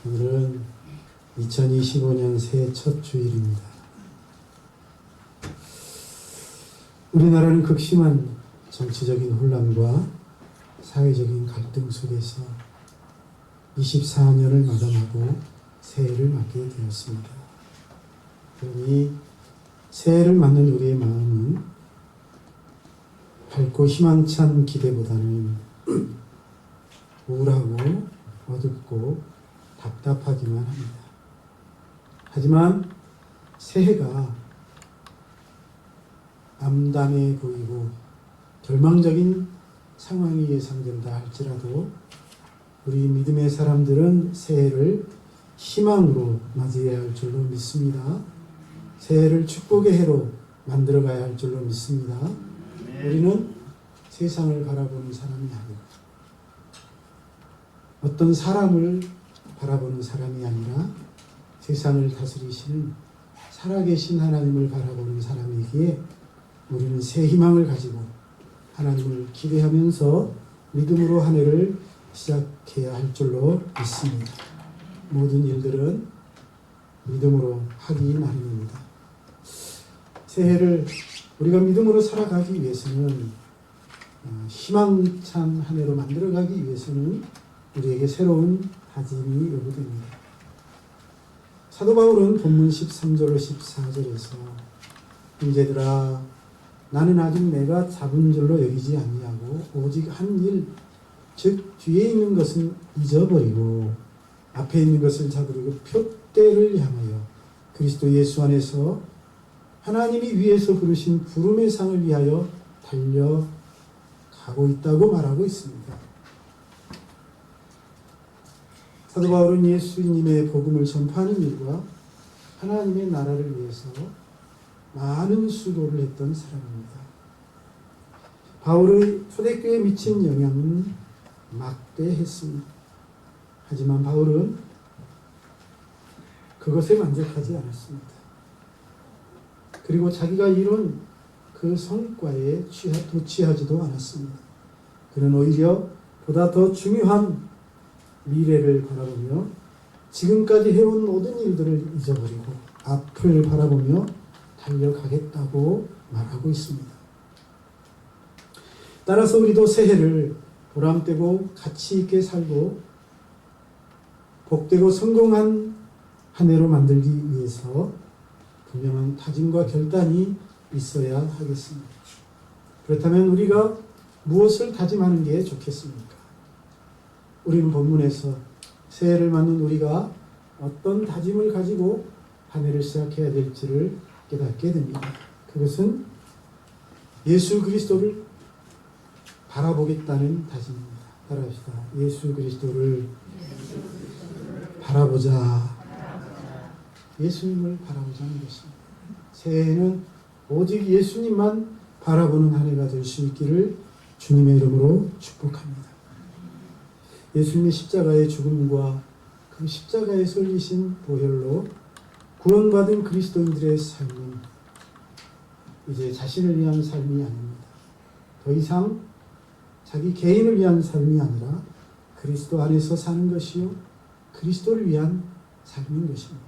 오늘은 2025년 새해 첫 주일입니다. 우리나라는 극심한 정치적인 혼란과 사회적인 갈등 속에서 24년을 마감하고 새해를 맞게 되었습니다. 그러니 새해를 맞는 우리의 마음은 밝고 희망찬 기대보다는 우울하고 어둡고 답답하기만 합니다. 하지만 새해가 암담해 보이고 절망적인 상황이 예상된다 할지라도 우리 믿음의 사람들은 새해를 희망으로 맞이해야 할 줄로 믿습니다. 새해를 축복의 해로 만들어가야 할 줄로 믿습니다. 우리는 세상을 바라보는 사람이 아니고 어떤 사람을 바라보는 사람이 아니라 세상을 다스리시는 살아계신 하나님을 바라보는 사람이기에 우리는 새 희망을 가지고 하나님을 기대하면서 믿음으로 한 해를 시작해야 할 줄로 믿습니다. 모든 일들은 믿음으로 하기 나름입니다. 새해를 우리가 믿음으로 살아가기 위해서는 희망찬 한 해로 만들어가기 위해서는 우리에게 새로운 다짐이 요구됩니다. 사도 바울은 본문 13절로 14절에서 형제들아 나는 아직 내가 잡은 줄로 여기지 아니하고 오직 한 일 즉 뒤에 있는 것은 잊어버리고 앞에 있는 것을 잡으려고 표대를 향하여 그리스도 예수 안에서 하나님이 위에서 부르신 부름의 상을 위하여 달려가고 있다고 말하고 있습니다. 사도 바울은 예수님의 복음을 전파하는 일과 하나님의 나라를 위해서 많은 수고를 했던 사람입니다. 바울의 초대교회에 미친 영향은 막대했습니다. 하지만 바울은 그것에 만족하지 않았습니다. 그리고 자기가 이룬 그 성과에 도취하지도 않았습니다. 그는 오히려 보다 더 중요한 미래를 바라보며 지금까지 해온 모든 일들을 잊어버리고 앞을 바라보며 달려가겠다고 말하고 있습니다. 따라서 우리도 새해를 보람되고 가치 있게 살고 복되고 성공한 한 해로 만들기 위해서 분명한 다짐과 결단이 있어야 하겠습니다. 그렇다면 우리가 무엇을 다짐하는 게 좋겠습니까? 우리는 본문에서 새해를 맞는 우리가 어떤 다짐을 가지고 한 해를 시작해야 될지를 깨닫게 됩니다. 그것은 예수 그리스도를 바라보겠다는 다짐입니다. 따라합시다. 예수 그리스도를 바라보자. 예수님을 바라보자는 것입니다. 새해에는 오직 예수님만 바라보는 한 해가 될 수 있기를 주님의 이름으로 축복합니다. 예수님의 십자가의 죽음과 그 십자가에 설리신 보혈로 구원받은 그리스도인들의 삶은 이제 자신을 위한 삶이 아닙니다. 더 이상 자기 개인을 위한 삶이 아니라 그리스도 안에서 사는 것이요 그리스도를 위한 삶인 것입니다.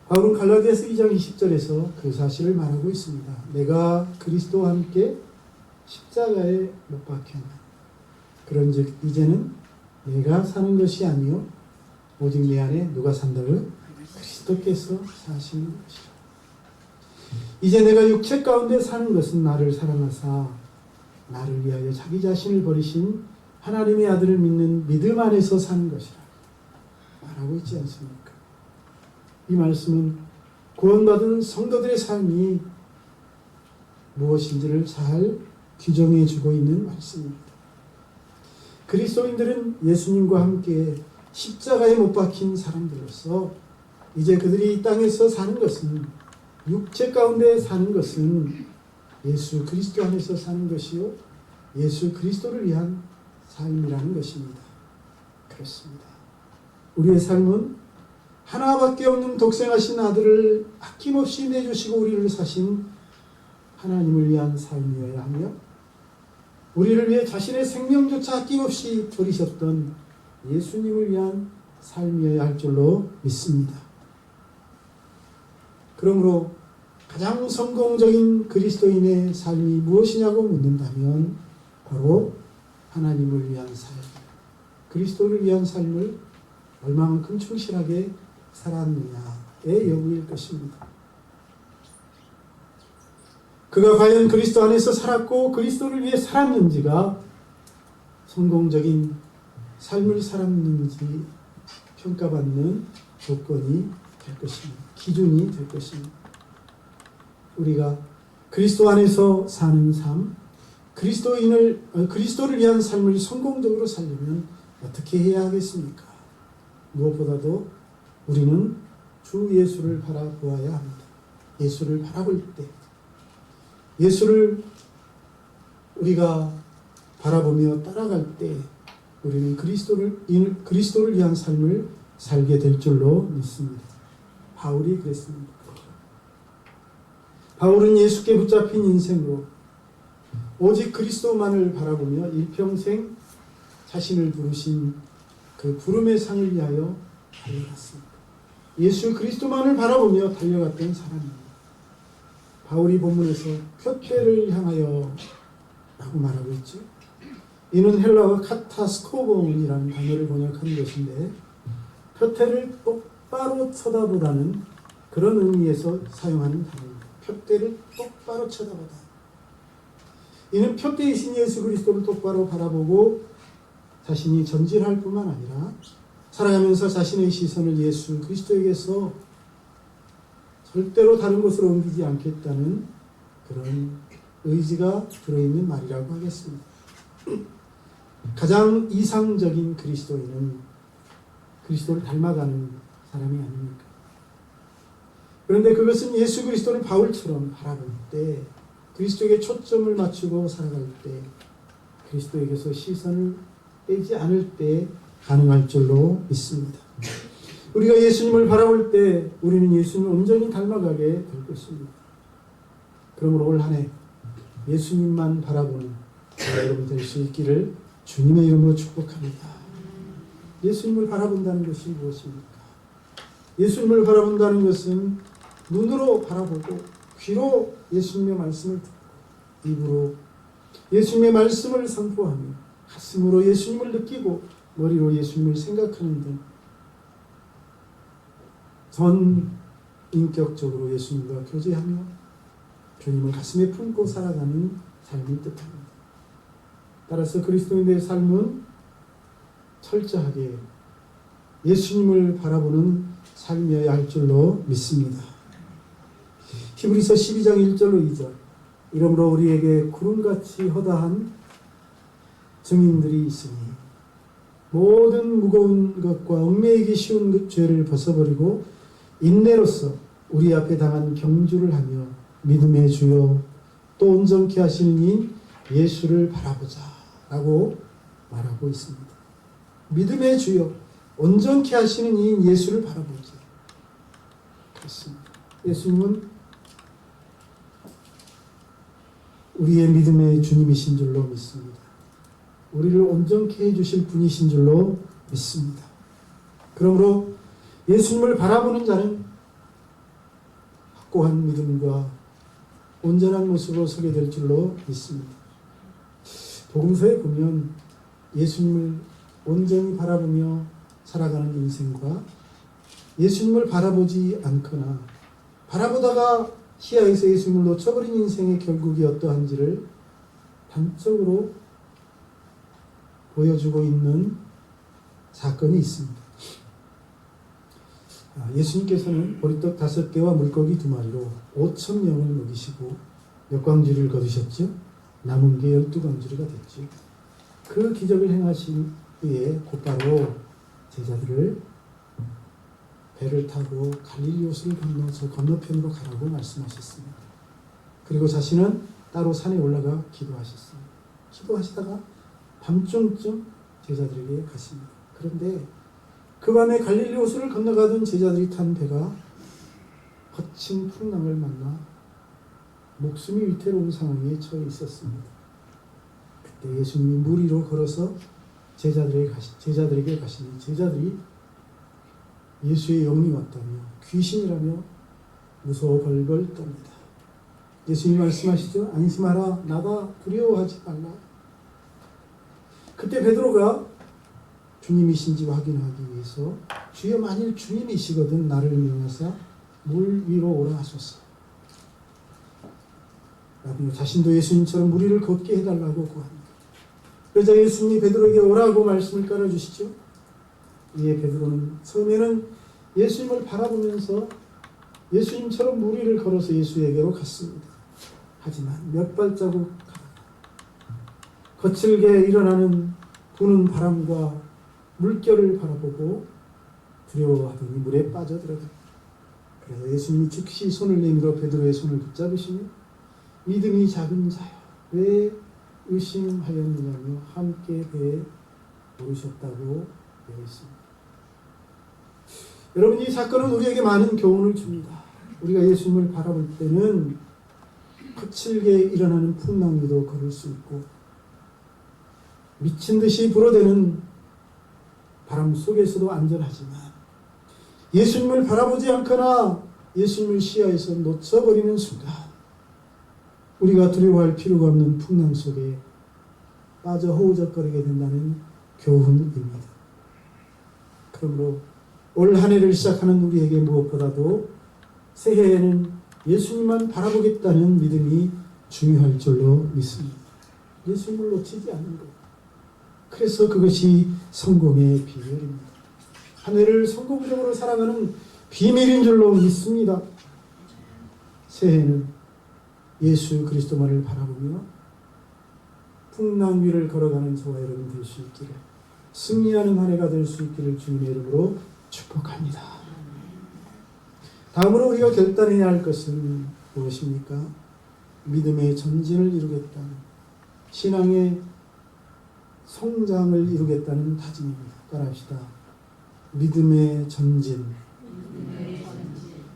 바울은 갈라디아서 2장 20절에서 그 사실을 말하고 있습니다. 내가 그리스도와 함께 십자가에 못 박혔나. 그런즉 이제는 내가 사는 것이 아니요 오직 내 안에 누가 산다고? 그리스도께서 사시는 것이라. 이제 내가 육체 가운데 사는 것은 나를 사랑하사 나를 위하여 자기 자신을 버리신 하나님의 아들을 믿는 믿음 안에서 사는 것이라 말하고 있지 않습니까? 이 말씀은 구원받은 성도들의 삶이 무엇인지를 잘 규정해 주고 있는 말씀입니다. 그리스도인들은 예수님과 함께 십자가에 못 박힌 사람들로서 이제 그들이 이 땅에서 사는 것은 육체 가운데 사는 것은 예수 그리스도 안에서 사는 것이요 예수 그리스도를 위한 삶이라는 것입니다. 그렇습니다. 우리의 삶은 하나밖에 없는 독생하신 아들을 아낌없이 내주시고 우리를 사신 하나님을 위한 삶이어야 하며 우리를 위해 자신의 생명조차 아낌없이 버리셨던 예수님을 위한 삶이어야 할 줄로 믿습니다. 그러므로 가장 성공적인 그리스도인의 삶이 무엇이냐고 묻는다면 바로 하나님을 위한 삶, 그리스도를 위한 삶을 얼마만큼 충실하게 살았느냐의 여부일 것입니다. 그가 과연 그리스도 안에서 살았고 그리스도를 위해 살았는지가 성공적인 삶을 살았는지 평가받는 조건이 될 것입니다. 기준이 될 것입니다. 우리가 그리스도 안에서 사는 삶, 그리스도를 위한 삶을 성공적으로 살려면 어떻게 해야 하겠습니까? 무엇보다도 우리는 주 예수를 바라보아야 합니다. 예수를 바라볼 때, 예수를 우리가 바라보며 따라갈 때 우리는 그리스도를 위한 삶을 살게 될 줄로 믿습니다. 바울이 그랬습니다. 바울은 예수께 붙잡힌 인생으로 오직 그리스도만을 바라보며 일평생 자신을 부르신 그 부름의 상을 위하여 달려갔습니다. 예수 그리스도만을 바라보며 달려갔던 사람입니다. 바울이 본문에서 표대를 향하여 라고 말하고 있죠. 이는 헬라어 카타스코본이라는 단어를 번역한 것인데 표대를 똑바로 쳐다보라는 그런 의미에서 사용하는 단어입니다. 표대를 똑바로 쳐다보다. 이는 표대이신 예수 그리스도를 똑바로 바라보고 자신이 전진할 뿐만 아니라 살아가면서 자신의 시선을 예수 그리스도에게서 절대로 다른 곳으로 옮기지 않겠다는 그런 의지가 들어있는 말이라고 하겠습니다. 가장 이상적인 그리스도인은 그리스도를 닮아가는 사람이 아닙니까? 그런데 그것은 예수 그리스도를 바울처럼 바라볼 때, 그리스도에게 초점을 맞추고 살아갈 때, 그리스도에게서 시선을 떼지 않을 때 가능할 줄로 믿습니다. 우리가 예수님을 바라볼 때 우리는 예수님을 온전히 닮아가게 될 것입니다. 그러므로 올 한 해 예수님만 바라보는 여러분 될 수 있기를 주님의 이름으로 축복합니다. 예수님을 바라본다는 것이 무엇입니까? 예수님을 바라본다는 것은 눈으로 바라보고 귀로 예수님의 말씀을 듣고 입으로 예수님의 말씀을 선포하며 가슴으로 예수님을 느끼고 머리로 예수님을 생각하는 등 전 인격적으로 예수님과 교제하며 주님을 가슴에 품고 살아가는 삶이 뜻합니다. 따라서 그리스도인의 삶은 철저하게 예수님을 바라보는 삶이어야 할 줄로 믿습니다. 히브리서 12장 1절로 2절 이러므로 우리에게 구름같이 허다한 증인들이 있으니 모든 무거운 것과 얽매이기 쉬운 죄를 벗어버리고 인내로서 우리 앞에 당한 경주를 하며 믿음의 주요 또 온전케 하시는 이인 예수를 바라보자 라고 말하고 있습니다. 믿음의 주요 온전케 하시는 이인 예수를 바라보자. 그렇습니다. 예수님은 우리의 믿음의 주님이신 줄로 믿습니다. 우리를 온전케 해주실 분이신 줄로 믿습니다. 그러므로 예수님을 바라보는 자는 확고한 믿음과 온전한 모습으로 서게 될 줄로 믿습니다. 복음서에 보면 예수님을 온전히 바라보며 살아가는 인생과 예수님을 바라보지 않거나 바라보다가 시야에서 예수님을 놓쳐버린 인생의 결국이 어떠한지를 단적으로 보여주고 있는 사건이 있습니다. 예수님께서는 보리떡 5개와 물고기 2마리로 5,000명을 먹이시고 몇 광주리를 거두셨죠? 남은 게 12광주리가 됐죠. 그 기적을 행하신 후에 곧바로 제자들을 배를 타고 갈릴리 호수를 건너서 건너편으로 가라고 말씀하셨습니다. 그리고 자신은 따로 산에 올라가 기도하셨습니다. 기도하시다가 밤중쯤 제자들에게 가십니다. 그런데 그 밤에 갈릴리 호수를 건너가던 제자들이 탄 배가 거친 풍랑을 만나 목숨이 위태로운 상황에 처해 있었습니다. 그때 예수님이 물 위로 걸어서 제자들에게 가시니 제자들이 예수의 영이 왔다며 귀신이라며 무서워 벌벌 떱니다. 예수님이 말씀하시죠. 안심하라, 나다, 두려워하지 말라. 그때 베드로가 주님이신지 확인하기 위해서 주여, 만일 주님이시거든 나를 명하사 물 위로 오라 하소서 라며 자신도 예수님처럼 물 위를 걷게 해달라고 구합니다. 그러자 예수님이 베드로에게 오라고 말씀을 깔아주시죠. 이에 베드로는 처음에는 예수님을 바라보면서 예수님처럼 물 위를 걸어서 예수에게로 갔습니다. 하지만 몇 발자국 가다가 거칠게 일어나는 부는 바람과 물결을 바라보고 두려워하더니 물에 빠져들어갑니다. 그래서 예수님이 즉시 손을 내밀어 베드로의 손을 붙잡으시며 믿음이 작은 자여 왜 의심하였느냐며 함께 배에 오르셨다고 되어 있습니다. 여러분, 이 사건은 우리에게 많은 교훈을 줍니다. 우리가 예수님을 바라볼 때는 거칠게 일어나는 풍랑에도 걸을 수 있고 미친 듯이 불어대는 바람 속에서도 안전하지만 예수님을 바라보지 않거나 예수님을 시야에서 놓쳐버리는 순간 우리가 두려워할 필요가 없는 풍랑 속에 빠져 허우적거리게 된다는 교훈입니다. 그러므로 올 한 해를 시작하는 우리에게 무엇보다도 새해에는 예수님만 바라보겠다는 믿음이 중요할 줄로 믿습니다. 예수님을 놓치지 않는 것. 그래서 그것이 성공의 비결입니다. 한 해를 성공적으로 살아가는 비밀인 줄로 믿습니다. 새해는 예수 그리스도만을 바라보며 풍랑 위를 걸어가는 저와 여러분 될 수 있기를, 승리하는 한 해가 될 수 있기를 주님의 이름으로 축복합니다. 다음으로 우리가 결단해야 할 것은 무엇입니까? 믿음의 전진을 이루겠다는, 신앙의 성장을 이루겠다는 다짐입니다. 따라합시다. 믿음의 전진,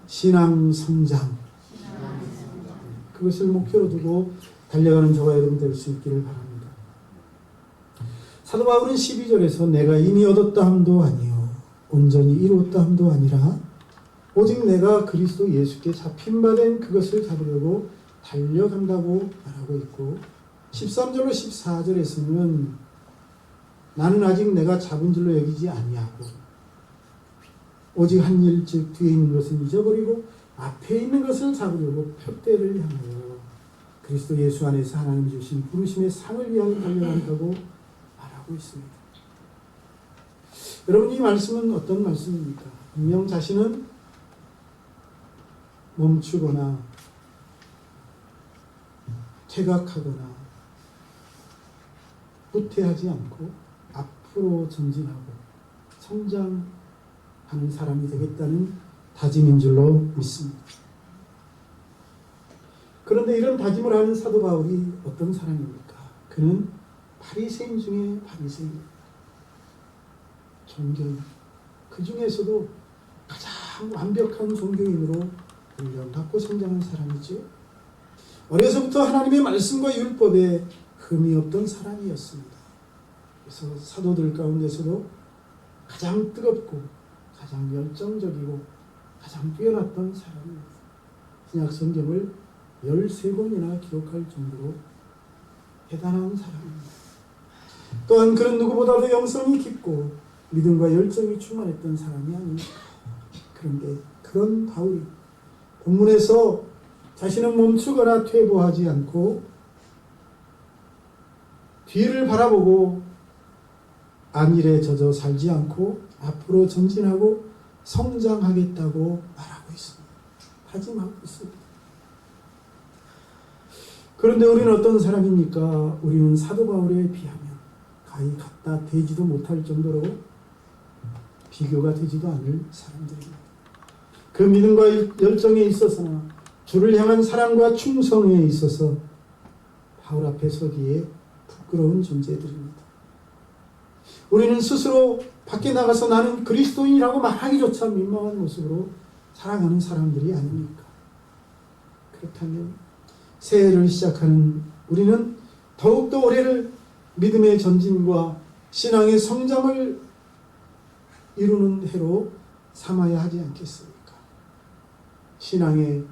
신앙 성장. 그것을 목표로 두고 달려가는 저와 여러분 될 수 있기를 바랍니다. 사도 바울은 12절에서 내가 이미 얻었다 함도 아니요 온전히 이루었다 함도 아니라 오직 내가 그리스도 예수께 잡힌 바 된 그것을 잡으려고 달려간다고 말하고 있고, 13절로 14절에서는 나는 아직 내가 잡은 줄로 여기지 아니하고 오직 한 일 즉 뒤에 있는 것은 잊어버리고 앞에 있는 것을 잡으려고 표대를 향하여 그리스도 예수 안에서 하나님 주신 부르심의 상을 위하여 달려간다고 말하고 있습니다. 여러분, 이 말씀은 어떤 말씀입니까? 분명 자신은 멈추거나 퇴각하거나 후퇴하지 않고 앞으로 전진하고 성장하는 사람이 되겠다는 다짐인 줄로 믿습니다. 그런데 이런 다짐을 하는 사도 바울이 어떤 사람입니까? 그는 바리새인 중에 바리새인, 종교인, 그 중에서도 가장 완벽한 종교인으로 훈련받고 성장한 사람이죠. 어려서부터 하나님의 말씀과 율법에 흠이 없던 사람이었습니다. 그래서 사도들 가운데서도 가장 뜨겁고 가장 열정적이고 가장 뛰어났던 사람입니다. 신약 성경을 13권이나 기록할 정도로 대단한 사람입니다. 또한 그런 누구보다도 영성이 깊고 믿음과 열정이 충만했던 사람이 아닙니까? 그런데 그런 바울이 본문에서 자신은 멈추거나 퇴보하지 않고 뒤를 바라보고 안일에 젖어 살지 않고 앞으로 전진하고 성장하겠다고 말하고 있습니다. 다짐하고 있습니다. 그런데 우리는 어떤 사람입니까? 우리는 사도 바울에 비하면 가히 갖다 대지도 못할 정도로 비교가 되지도 않을 사람들입니다. 그 믿음과 열정에 있어서나 주를 향한 사랑과 충성에 있어서 바울 앞에 서기에 부끄러운 존재들입니다. 우리는 스스로 밖에 나가서 나는 그리스도인이라고 말하기조차 민망한 모습으로 살아가는 사람들이 아닙니까? 그렇다면 새해를 시작하는 우리는 더욱더 올해를 믿음의 전진과 신앙의 성장을 이루는 해로 삼아야 하지 않겠습니까? 신앙의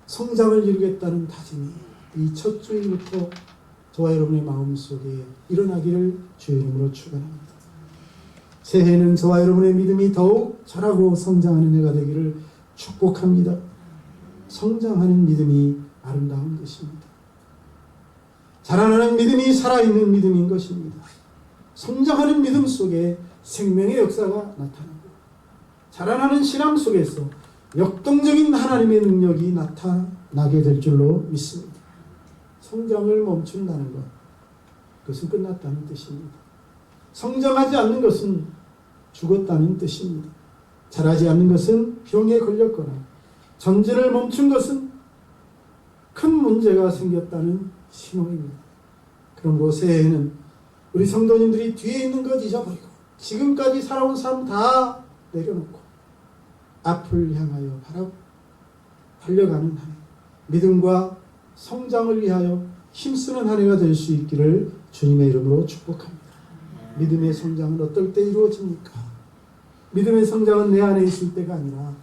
성장을 이루겠다는 다짐이 이 첫 주일부터 저와 여러분의 마음속에 일어나기를 주의 이름으로 축원합니다. 새해에는 저와 여러분의 믿음이 더욱 자라고 성장하는 해가 되기를 축복합니다. 성장하는 믿음이 아름다운 것입니다. 자라나는 믿음이 살아있는 믿음인 것입니다. 성장하는 믿음 속에 생명의 역사가 나타나고 자라나는 신앙 속에서 역동적인 하나님의 능력이 나타나게 될 줄로 믿습니다. 성장을 멈춘다는 것, 그것은 끝났다는 뜻입니다. 성장하지 않는 것은 죽었다는 뜻입니다. 자라지 않는 것은 병에 걸렸거나 전진을 멈춘 것은 큰 문제가 생겼다는 신호입니다. 그러므로 새해에는 우리 성도님들이 뒤에 있는 것 잊어버리고 지금까지 살아온 삶 다 내려놓고 앞을 향하여 달려가는 한 해, 믿음과 성장을 위하여 힘쓰는 한 해가 될 수 있기를 주님의 이름으로 축복합니다. 믿음의 성장은 어떨 때 이루어집니까? 믿음의 성장은 내 안에 있을 때가 아니라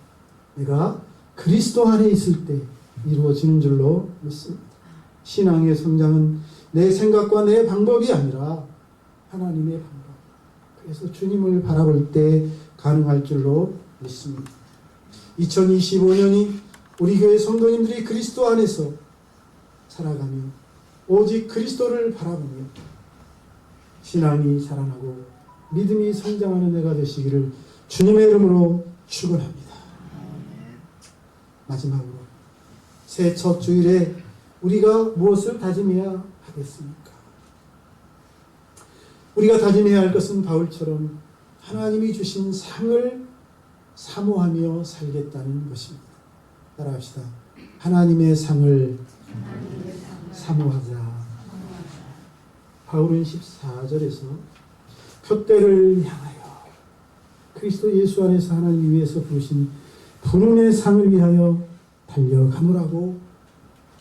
내가 그리스도 안에 있을 때 이루어지는 줄로 믿습니다. 신앙의 성장은 내 생각과 내 방법이 아니라 하나님의 방법. 그래서 주님을 바라볼 때 가능할 줄로 믿습니다. 2025년이 우리 교회 성도님들이 그리스도 안에서 살아가며 오직 그리스도를 바라보며 신앙이 자라나고 믿음이 성장하는 해가 되시기를 주님의 이름으로 축원합니다. 마지막으로 새해 첫 주일에 우리가 무엇을 다짐해야 하겠습니까? 우리가 다짐해야 할 것은 바울처럼 하나님이 주신 상을 사모하며 살겠다는 것입니다. 따라합시다. 하나님의 상을 사모하자. 바울은 14절에서 표대를 향하여 그리스도 예수 안에서 하나님 위해서 부르신 부름의 상을 위하여 달려가노라고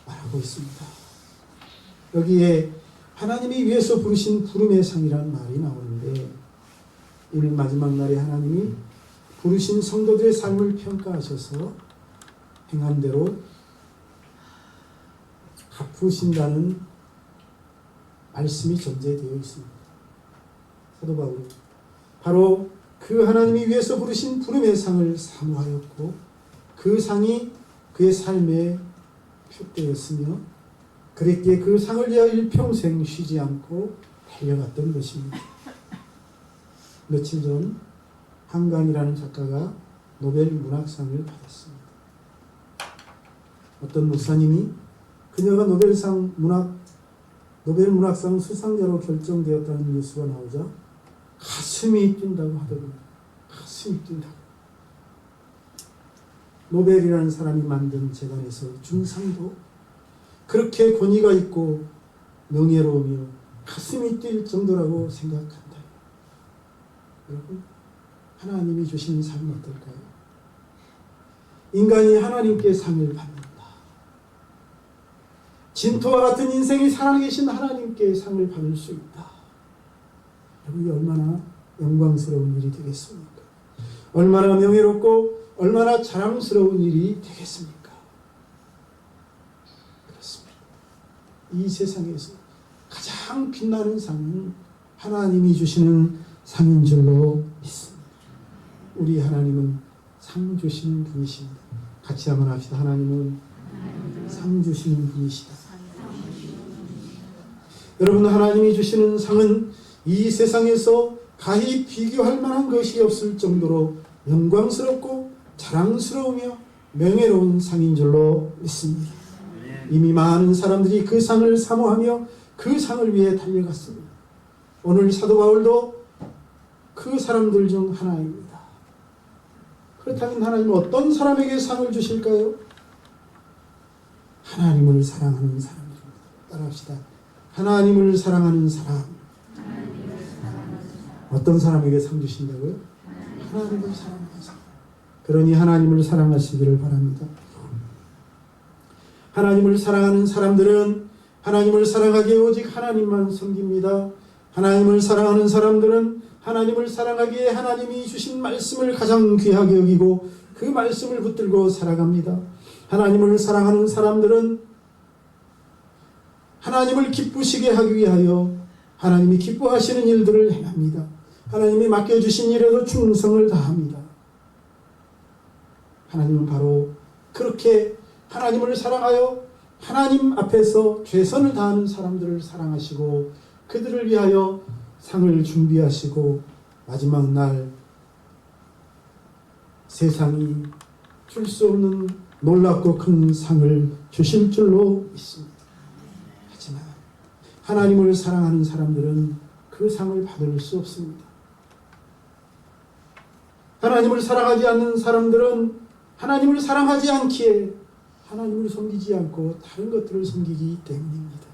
말하고 있습니다. 여기에 하나님이 위해서 부르신 부름의 상이라는 말이 나오는데 이 마지막 날에 하나님이 부르신 성도들의 삶을 평가하셔서 행한 대로 갚으신다는 말씀이 전제되어 있습니다. 사도 바울은 바로 그 하나님이 위해서 부르신 부름의 상을 사모하였고 그 상이 그의 삶의 표대였으며 그랬기에 그 상을 위하여 일평생 쉬지 않고 달려갔던 것입니다. 며칠 전 한강이라는 작가가 노벨 문학상을 받았습니다. 어떤 목사님이 그녀가 노벨 문학상 수상자로 결정되었다는 뉴스가 나오자 가슴이 뛴다고 하더군요. 가슴이 뛴다고. 노벨이라는 사람이 만든 재단에서 준 상도 그렇게 권위가 있고 명예로우며 가슴이 뛸 정도라고 생각한다. 여러분, 하나님이 주신 삶은 어떨까요? 인간이 하나님께 상을 받는다. 진토와 같은 인생이 살아계신 하나님께 상을 받을 수 있다. 여러분, 얼마나 영광스러운 일이 되겠습니까? 얼마나 명예롭고 얼마나 자랑스러운 일이 되겠습니까? 그렇습니다. 이 세상에서 가장 빛나는 상은 하나님이 주시는 상인 줄로 믿습니다. 우리 하나님은 상 주시는 분이십니다. 같이 한번 합시다. 하나님은 상 주시는 분이시다. 여러분, 하나님이 주시는 상은 이 세상에서 가히 비교할 만한 것이 없을 정도로 영광스럽고 자랑스러우며 명예로운 상인 줄로 믿습니다. 이미 많은 사람들이 그 상을 사모하며 그 상을 위해 달려갔습니다. 오늘 사도 바울도 그 사람들 중 하나입니다. 그렇다면 하나님은 어떤 사람에게 상을 주실까요? 하나님을 사랑하는 사람입니다. 따라합시다. 하나님을 사랑하는 사람. 어떤 사람에게 상 주신다고요? 하나님을 사랑하는 사람. 그러니 하나님을 사랑하시기를 바랍니다. 하나님을 사랑하는 사람들은 하나님을 사랑하기에 오직 하나님만 섬깁니다. 하나님을 사랑하는 사람들은 하나님을 사랑하기에 하나님이 주신 말씀을 가장 귀하게 여기고 그 말씀을 붙들고 살아갑니다. 하나님을 사랑하는 사람들은 하나님을 기쁘시게 하기 위하여 하나님이 기뻐하시는 일들을 행합니다. 하나님이 맡겨주신 일에도 충성을 다합니다. 하나님은 바로 그렇게 하나님을 사랑하여 하나님 앞에서 최선을 다하는 사람들을 사랑하시고 그들을 위하여 상을 준비하시고 마지막 날 세상이 줄 수 없는 놀랍고 큰 상을 주실 줄로 믿습니다. 하지만 하나님을 사랑하는 사람들은 그 상을 받을 수 없습니다. 하나님을 사랑하지 않는 사람들은 하나님을 사랑하지 않기에 하나님을 섬기지 않고 다른 것들을 섬기기 때문입니다.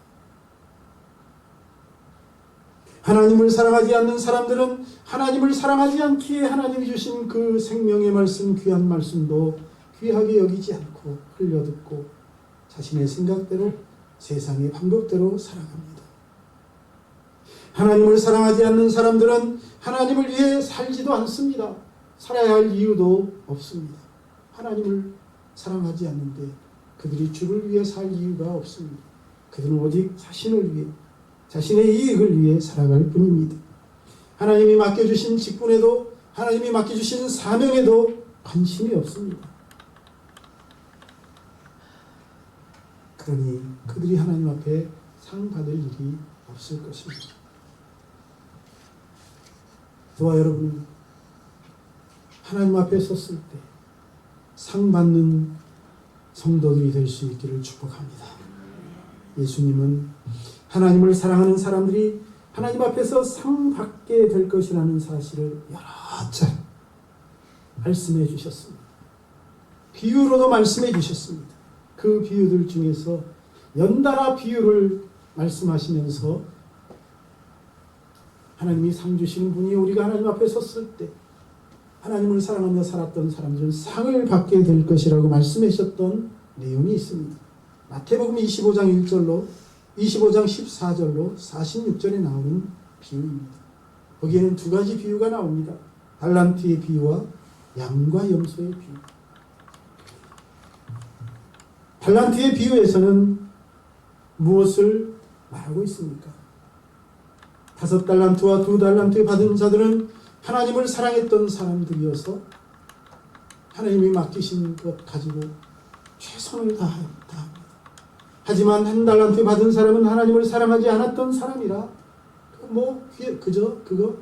하나님을 사랑하지 않는 사람들은 하나님을 사랑하지 않기에 하나님이 주신 그 생명의 말씀, 귀한 말씀도 귀하게 여기지 않고 흘려듣고 자신의 생각대로 세상의 방법대로 살아갑니다. 하나님을 사랑하지 않는 사람들은 하나님을 위해 살지도 않습니다. 살아야 할 이유도 없습니다. 하나님을 사랑하지 않는데 그들이 주를 위해 살 이유가 없습니다. 그들은 오직 자신을 위해 자신의 이익을 위해 살아갈 뿐입니다. 하나님이 맡겨주신 직분에도 하나님이 맡겨주신 사명에도 관심이 없습니다. 그러니 그들이 하나님 앞에 상 받을 일이 없을 것입니다. 저와 여러분은 하나님 앞에 섰을 때 상 받는 성도들이 될 수 있기를 축복합니다. 예수님은 하나님을 사랑하는 사람들이 하나님 앞에서 상 받게 될 것이라는 사실을 여러 차례 말씀해 주셨습니다. 비유로도 말씀해 주셨습니다. 그 비유들 중에서 연달아 비유를 말씀하시면서 하나님이 상 주시는 분이 우리가 하나님 앞에 섰을 때 하나님을 사랑하며 살았던 사람들은 상을 받게 될 것이라고 말씀하셨던 내용이 있습니다. 마태복음 25장 1절로 25장 14절로 46절에 나오는 비유입니다. 거기에는 두 가지 비유가 나옵니다. 달란트의 비유와 양과 염소의 비유. 달란트의 비유에서는 무엇을 말하고 있습니까? 5달란트와 2달란트 받은 자들은 하나님을 사랑했던 사람들이어서 하나님이 맡기신 것 가지고 최선을 다합니다. 하지만 1달란트 받은 사람은 하나님을 사랑하지 않았던 사람이라 그저 그거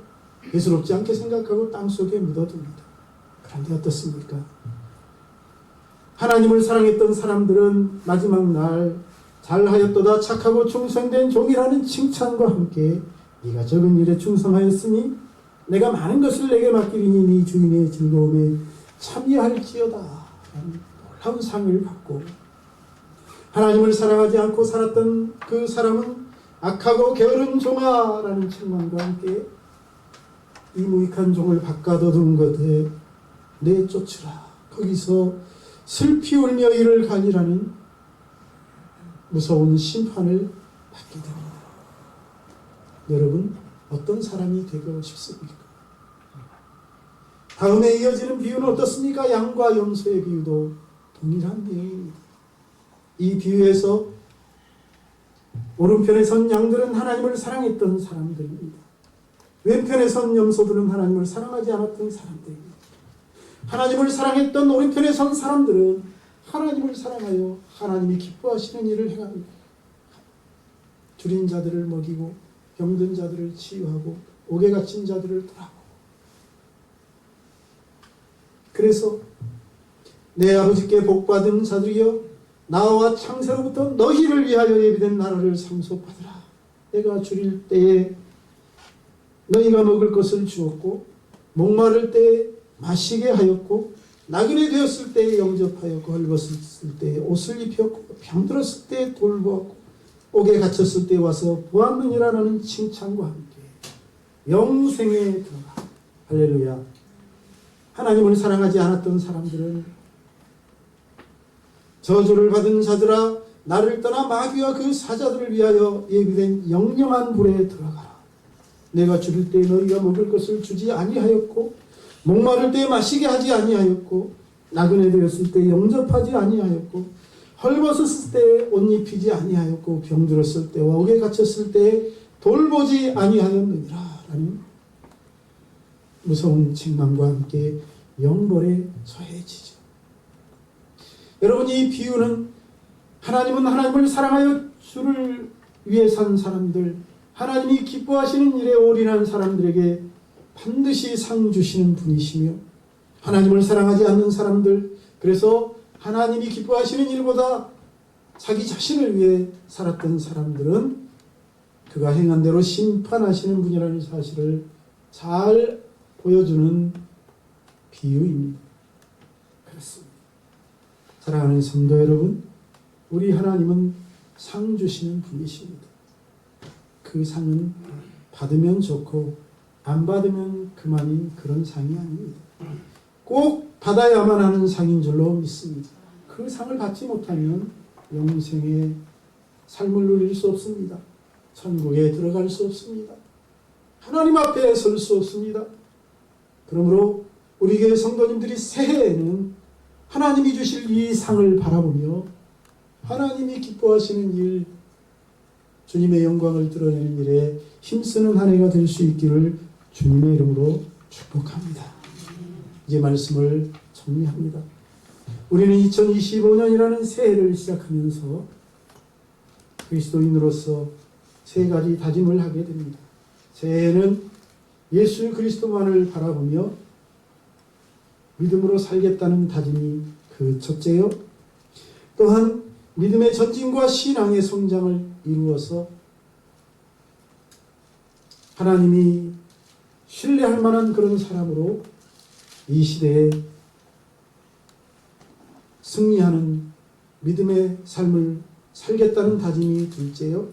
예스럽지 않게 생각하고 땅속에 묻어둡니다. 그런데 어떻습니까? 하나님을 사랑했던 사람들은 마지막 날 잘하였도다 착하고 충성된 종이라는 칭찬과 함께 네가 적은 일에 충성하였으니 내가 많은 것을 내게 맡기리니 네 주인의 즐거움에 참여할지어다 라는 놀라운 상을 받고 하나님을 사랑하지 않고 살았던 그 사람은 악하고 게으른 종아 라는 책망과 함께 이 무익한 종을 바꿔둬둔 것에 내쫓으라 거기서 슬피 울며 이를 가니라는 무서운 심판을 받게 됩니다. 여러분 어떤 사람이 되고 싶습니까? 다음에 이어지는 비유는 어떻습니까? 양과 염소의 비유도 동일한 내용입니다. 이 비유에서 오른편에 선 양들은 하나님을 사랑했던 사람들입니다. 왼편에 선 염소들은 하나님을 사랑하지 않았던 사람들입니다. 하나님을 사랑했던 오른편에 선 사람들은 하나님을 사랑하여 하나님이 기뻐하시는 일을 행합니다. 줄인 자들을 먹이고 병든 자들을 치유하고 옥에 갇힌 자들을 돌아보고 그래서 내 아버지께 복받은 자들이여 나와 창세로부터 너희를 위하여 예비된 나라를 상속받으라. 내가 줄일 때에 너희가 먹을 것을 주었고 목마를 때에 마시게 하였고 나그네 되었을 때에 영접하였고 헐벗었을 때에 옷을 입혔고 병들었을 때에 돌보았고 옥에 갇혔을 때 와서 보았느니라는 칭찬과 함께 영생에 들어가. 할렐루야. 하나님을 사랑하지 않았던 사람들은 저주를 받은 자들아 나를 떠나 마귀와 그 사자들을 위하여 예비된 영영한 불에 들어가라. 내가 줄일 때 너희가 먹을 것을 주지 아니하였고 목마를 때 마시게 하지 아니하였고 나그네 되었을 때 영접하지 아니하였고 헐벗었을 때 옷 입히지 아니하였고 병들었을 때와 옥에 갇혔을 때 돌보지 아니하였느니라 라는 무서운 책망과 함께 영벌에 처해지죠. 여러분, 이 비유는 하나님은 하나님을 사랑하여 주를 위해 산 사람들, 하나님이 기뻐하시는 일에 올인한 사람들에게 반드시 상 주시는 분이시며, 하나님을 사랑하지 않는 사람들, 그래서 하나님이 기뻐하시는 일보다 자기 자신을 위해 살았던 사람들은 그가 행한 대로 심판하시는 분이라는 사실을 잘 보여주는 비유입니다. 그렇습니다. 사랑하는 성도 여러분, 우리 하나님은 상 주시는 분이십니다. 그 상은 받으면 좋고 안 받으면 그만인 그런 상이 아닙니다. 꼭 받아야만 하는 상인 줄로 믿습니다. 그 상을 받지 못하면 영생의 삶을 누릴 수 없습니다. 천국에 들어갈 수 없습니다. 하나님 앞에 설 수 없습니다. 그러므로 우리 교회 성도님들이 새해에는 하나님이 주실 이 상을 바라보며 하나님이 기뻐하시는 일, 주님의 영광을 드러내는 일에 힘쓰는 한 해가 될 수 있기를 주님의 이름으로 축복합니다. 이제 말씀을 정리합니다. 우리는 2025년이라는 새해를 시작하면서 그리스도인으로서 세 가지 다짐을 하게 됩니다. 새해에는 예수 그리스도만을 바라보며 믿음으로 살겠다는 다짐이 그 첫째요. 또한 믿음의 전진과 신앙의 성장을 이루어서 하나님이 신뢰할 만한 그런 사람으로 이 시대에 승리하는 믿음의 삶을 살겠다는 다짐이 둘째요.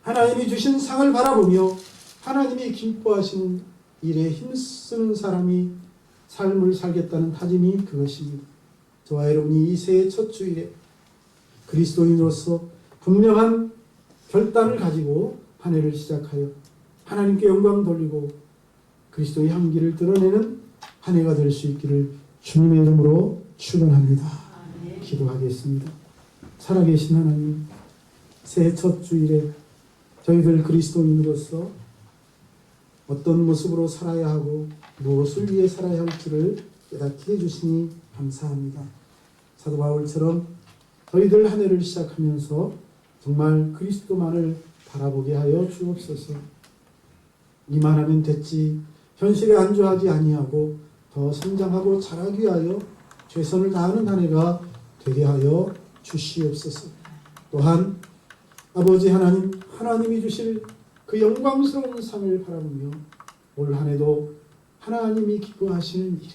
하나님이 주신 상을 바라보며 하나님이 기뻐하시는 일에 힘쓰는 사람이 삶을 살겠다는 다짐이 그것입니다. 저와 여러분이 이 새해 첫 주일에 그리스도인으로서 분명한 결단을 가지고 한 해를 시작하여 하나님께 영광 돌리고 그리스도의 향기를 드러내는 한 해가 될 수 있기를 주님의 이름으로 축원합니다. 기도하겠습니다. 살아계신 하나님, 새해 첫 주일에 저희들 그리스도인으로서 어떤 모습으로 살아야 하고 무엇을 위해 살아야 할지를 깨닫게 해주시니 감사합니다. 사도 바울처럼 저희들 한 해를 시작하면서 정말 그리스도만을 바라보게 하여 주옵소서. 이만하면 됐지, 현실에 안주하지 아니하고 더 성장하고 자라기 위하여 최선을 다하는 한 해가 되게 하여 주시옵소서. 또한 아버지 하나님, 하나님이 주실 그 영광스러운 상을 바라보며 올 한 해도 하나님이 기뻐하시는 일에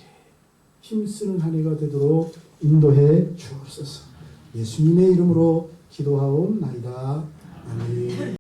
힘쓰는 한 해가 되도록 인도해 주옵소서. 예수님의 이름으로 기도하옵나이다. 아멘.